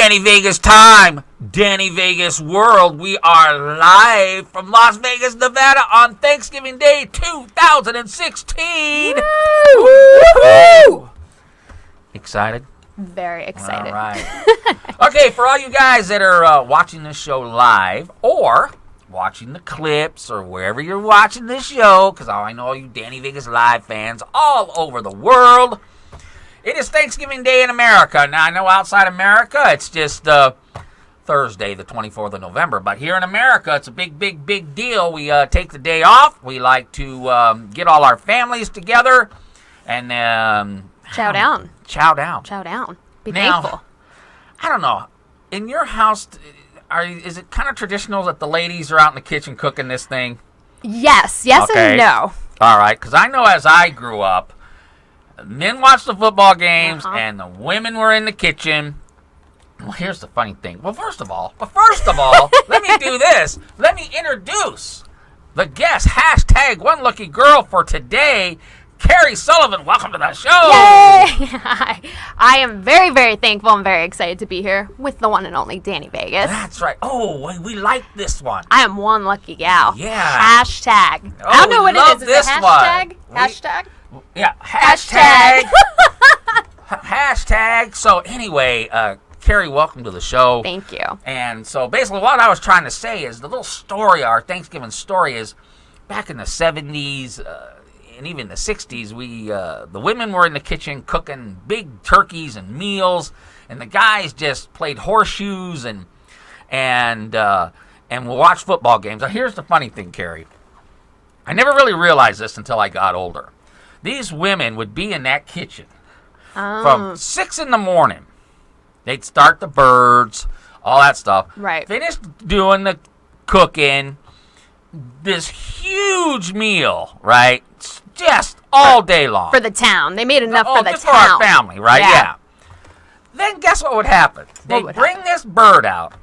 Danny Vegas time, Danny Vegas world. We are live from Las Vegas, Nevada on Thanksgiving Day 2016. Woo! Excited? Very excited. All right. Okay, for all you guys that are watching this show live or watching the clips or wherever you're watching this show, because I know all you Danny Vegas Live fans all over the world, it is Thanksgiving Day in America. Now, I know outside America, it's just Thursday, the 24th of November. But here in America, it's a big, big, big deal. We take the day off. We like to get all our families together and chow down. Chow down. Chow down. Be Now, thankful. I don't know. In your house, is it kind of traditional that the ladies are out in the kitchen cooking this thing? Yes Okay. and no. All right, because I know as I grew up, men watched the football games and the women were in the kitchen. Well, here's the funny thing. First of all, let me do this. Let me introduce the guest, hashtag one lucky girl for today, Carrie Sullivan. Welcome to the show. Yay! I am very, very thankful and very excited to be here with the one and only Danny Vegas. That's right. Oh, we like this one. I am one lucky gal. Yeah. Hashtag. Oh, I don't know we what love it is. Is it this hashtag? one. Hashtag? Yeah, hashtag. Hashtag. So anyway, Carrie, welcome to the show. Thank you. And so basically what I was trying to say is the little story, our Thanksgiving story is back in the 70s and even the 60s, the women were in the kitchen cooking big turkeys and meals, and the guys just played horseshoes and watched football games. Now here's the funny thing, Carrie. I never really realized this until I got older. These women would be in that kitchen from 6 in the morning. They'd start the birds, all that stuff. Right. Finish doing the cooking, this huge meal, right? Just all day long. For the town. They made enough for the just town. for our family, right? Yeah. Then guess what would happen? They'd bring this bird out,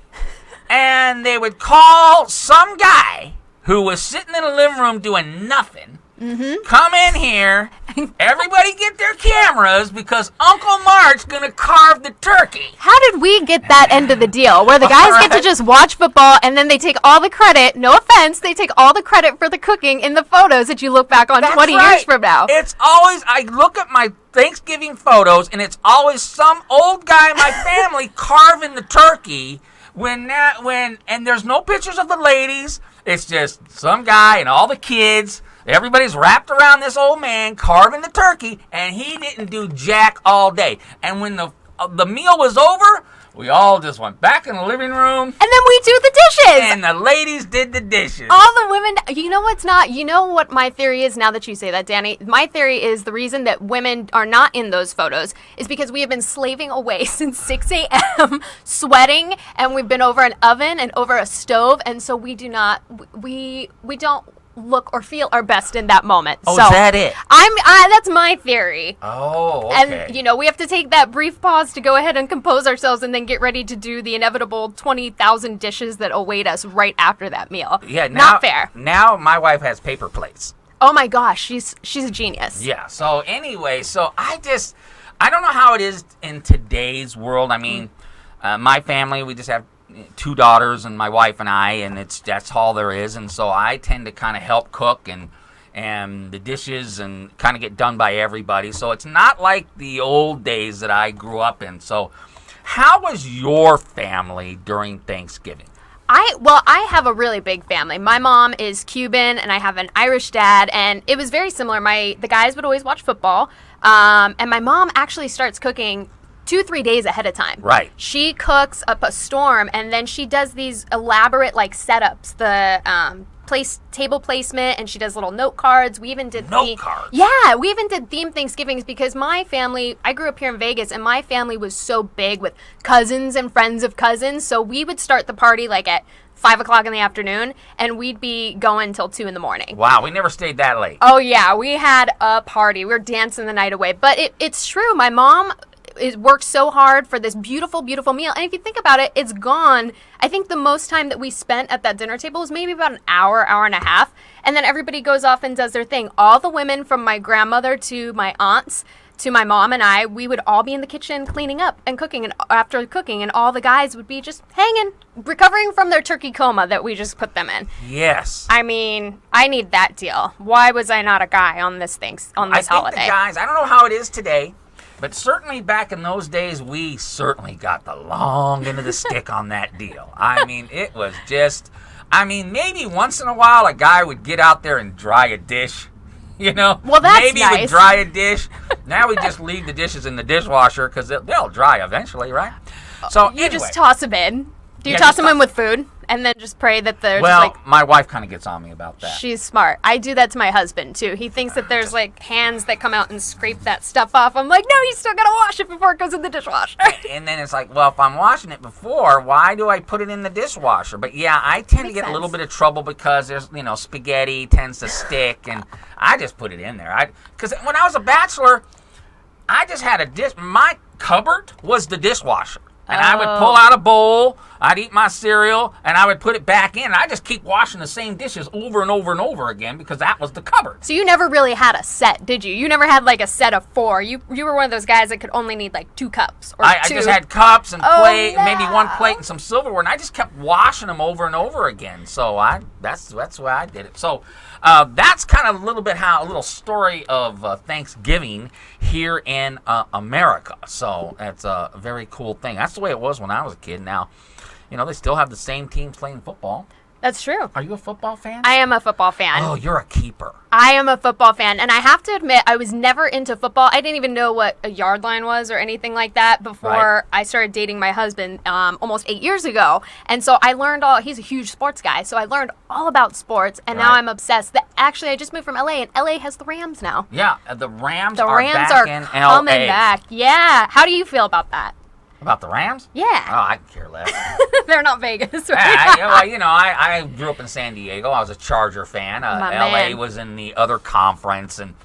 and they would call some guy who was sitting in a living room doing nothing. Come in here. Everybody get their cameras because Uncle Mark's going to carve the turkey. How did we get that end of the deal where the guys get to just watch football and then they take all the credit, no offense, they take all the credit for the cooking in the photos that you look back on That's 20 right. years from now? It's always, I look at my Thanksgiving photos and it's always some old guy in my family carving the turkey and there's no pictures of the ladies. It's just some guy and all the kids. Everybody's wrapped around this old man carving the turkey, and he didn't do jack all day. And when the meal was over, we all just went back in the living room. And then we do the dishes. And the ladies did the dishes. All the women, you know what's not, you know what my theory is now that you say that, Danny? My theory is the reason that women are not in those photos is because we have been slaving away since 6 a.m., sweating, and we've been over an oven and over a stove, and so we do not, we don't look or feel our best in that moment. Oh, so is that it? That's my theory. Oh, okay. And, we have to take that brief pause to go ahead and compose ourselves and then get ready to do the inevitable 20,000 dishes that await us right after that meal. Yeah, Not fair. Now my wife has paper plates. Oh my gosh, she's a genius. Yeah, so anyway, I don't know how it is in today's world. I mean, my family, we just have 2 daughters and my wife and I, and that's all there is. And so I tend to kind of help cook and the dishes and kind of get done by everybody. So it's not like the old days that I grew up in. So how was your family during Thanksgiving? I have a really big family. My mom is Cuban and I have an Irish dad, and it was very similar. The guys would always watch football, and my mom actually starts cooking 2-3 days ahead of time. Right. She cooks up a storm, and then she does these elaborate setups, the table placement, and she does little note cards. We even did note cards. Yeah, we even did themed Thanksgivings because my family, I grew up here in Vegas, and my family was so big with cousins and friends of cousins, so we would start the party at 5 o'clock in the afternoon, and we'd be going till 2 in the morning. Wow, we never stayed that late. Oh yeah, we had a party. We were dancing the night away. But it's true. My mom worked so hard for this beautiful, beautiful meal. And if you think about it, it's gone. I think the most time that we spent at that dinner table was maybe about an hour, hour and a half. And then everybody goes off and does their thing. All the women from my grandmother to my aunts, to my mom and I, we would all be in the kitchen cleaning up and cooking, and after cooking, and all the guys would be just hanging, recovering from their turkey coma that we just put them in. Yes. I mean, I need that deal. Why was I not a guy on this I holiday? think the guys, I don't know how it is today, but certainly back in those days, we certainly got the long end of the stick on that deal. I mean, it was just, maybe once in a while a guy would get out there and dry a dish. Well, that's maybe nice. would dry a dish. Now we just leave the dishes in the dishwasher because they'll dry eventually, right? So you just toss them in. Do you toss them in with food and then just pray that there's my wife kind of gets on me about that. She's smart. I do that to my husband too. He thinks that there's hands that come out and scrape that stuff off. I'm like, no, you still gotta wash it before it goes in the dishwasher. And then it's like, well, if I'm washing it before, why do I put it in the dishwasher? But yeah, I tend to get a little bit of trouble because there's, spaghetti tends to stick, and I just put it in there. Because when I was a bachelor, I just had my cupboard was the dishwasher. And I would pull out a bowl, I'd eat my cereal, and I would put it back in. And I just keep washing the same dishes over and over and over again because that was the cupboard. So you never really had a set, did you? You never had a set of 4. You were one of those guys that could only need 2 cups or 2. I just had cups and plate, maybe 1 plate and some silverware, and I just kept washing them over and over again. So that's why I did it. So that's kind of a little story of Thanksgiving here in America. So that's a very cool thing. That's the way it was when I was a kid. Now, they still have the same teams playing football. That's true. Are you a football fan? I am a football fan. Oh, you're a keeper. I am a football fan, and I have to admit, I was never into football. I didn't even know what a yard line was or anything like that before I started dating my husband almost 8 years ago. And so I learned he's a huge sports guy, so I learned all about sports, and now I'm obsessed. Actually, I just moved from LA, and LA has the Rams now. Yeah, the Rams are back in LA. Coming back. Yeah. How do you feel about that? About the Rams? Yeah. Oh, I can care less. They're not Vegas, right? I grew up in San Diego. I was a Charger fan. LA was in the other conference, and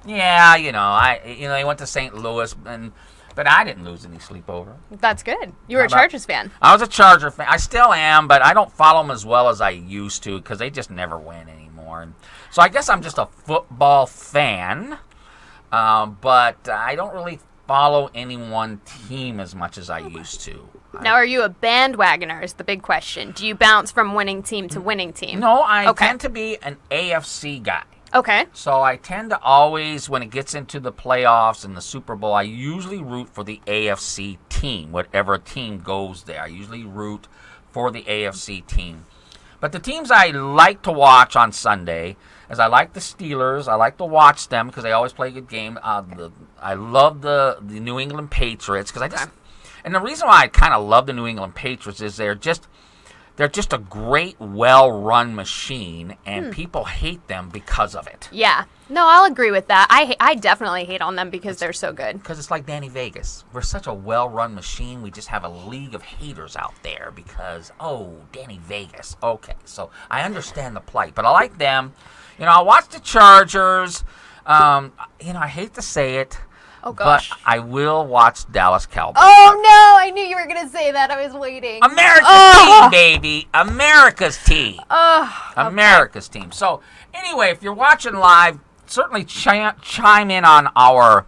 I went to St. Louis, but I didn't lose any sleep over. That's good. You were a Chargers fan. I was a Charger fan. I still am, but I don't follow them as well as I used to because they just never win anymore. And so I guess I'm just a football fan, but I don't really follow any one team as much as I used to. Now, are you a bandwagoner is the big question. Do you bounce from winning team to winning team? No, I tend to be an AFC guy. Okay. So I tend to always, when it gets into the playoffs and the Super Bowl, I usually root for the AFC team. Whatever team goes there, I usually root for the AFC team. But the teams I like to watch on Sunday is I like the Steelers. I like to watch them because they always play a good game. I love the New England Patriots because and the reason why I kind of love the New England Patriots is they're just a great, well-run machine, and people hate them because of it. Yeah. No, I'll agree with that. I definitely hate on them because they're so good. Because it's like Danny Vegas. We're such a well-run machine, we just have a league of haters out there because, Danny Vegas. Okay, so I understand the plight, but I like them. I watch the Chargers. I hate to say it. Oh, gosh. But I will watch Dallas Cowboys. Oh, no. I knew you were going to say that. I was waiting. America's team, baby. America's team. America's team. So, anyway, if you're watching live, certainly chime in on our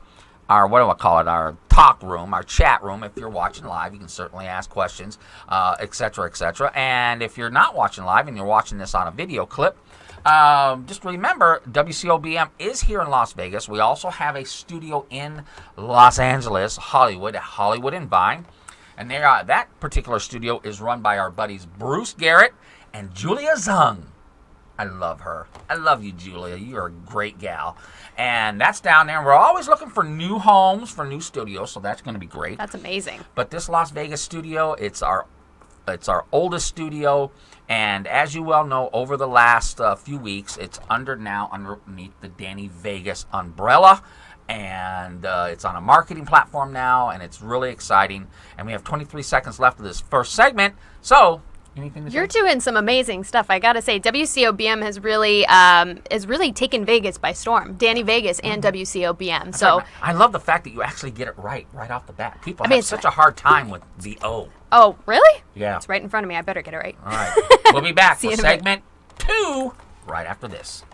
what do I call it, our talk room, our chat room. If you're watching live, you can certainly ask questions, et cetera, et cetera. And if you're not watching live and you're watching this on a video clip, just remember, WCOBM is here in Las Vegas. We also have a studio in Los Angeles, Hollywood, at Hollywood and Vine. And that particular studio is run by our buddies Bruce Garrett and Julia Zung. I love her. I love you, Julia. You're a great gal. And that's down there. We're always looking for new homes, for new studios, so that's going to be great. That's amazing. But this Las Vegas studio, it's our oldest studio. And as you well know, over the last few weeks, it's underneath the Danny Vegas umbrella. And it's on a marketing platform now, and it's really exciting. And we have 23 seconds left of this first segment. So, anything to say? You're doing some amazing stuff. I got to say, WCOBM has really taken Vegas by storm. Danny Vegas and WCOBM. So I love the fact that you actually get it right off the bat. People have such a hard time with the O. Oh, really? Yeah. It's right in front of me. I better get it right. All right. We'll be back with segment 2 right after this.